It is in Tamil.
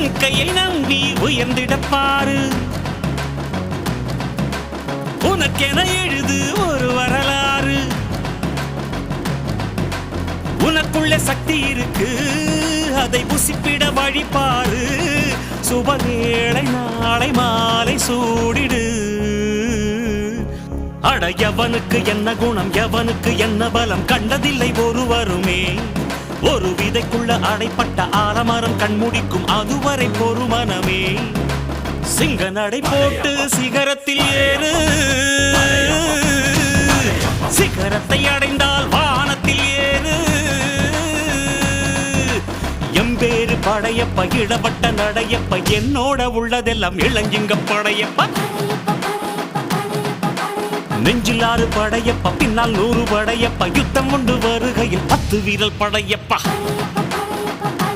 உன் கையை நம்பி உயர்ந்திடப்பாரு உனக்கென எழுது ஒரு வரலாறு உனக்குள்ள சக்தி இருக்கு அதை புசிப்பிட வழிபாரு சுபவேளை நாளை மாலை சூடிடு அட எவனுக்கு என்ன குணம் எவனுக்கு என்ன பலம் கண்டதில்லை ஒருவருமே ஒரு விதைக்குள்ள அடைப்பட்ட ஆலமரம் கண்முடிக்கும் அதுவரை பொறுமனமே சிங்க நடை போட்டு சிகரத்தில் ஏறு சிகரத்தை அடைந்தால் வானத்தில் ஏறு எம்பேரு படையப்ப இடப்பட்ட நடையப்ப என்னோட உள்ளதெல்லாம் இளஞ்சிங்க படையப்ப நெஞ்சில் 6 படையப்ப பின்னால் 100 படையப்ப யுத்தம் கொண்டு வருகையில் 10 வீரல் படையப்பா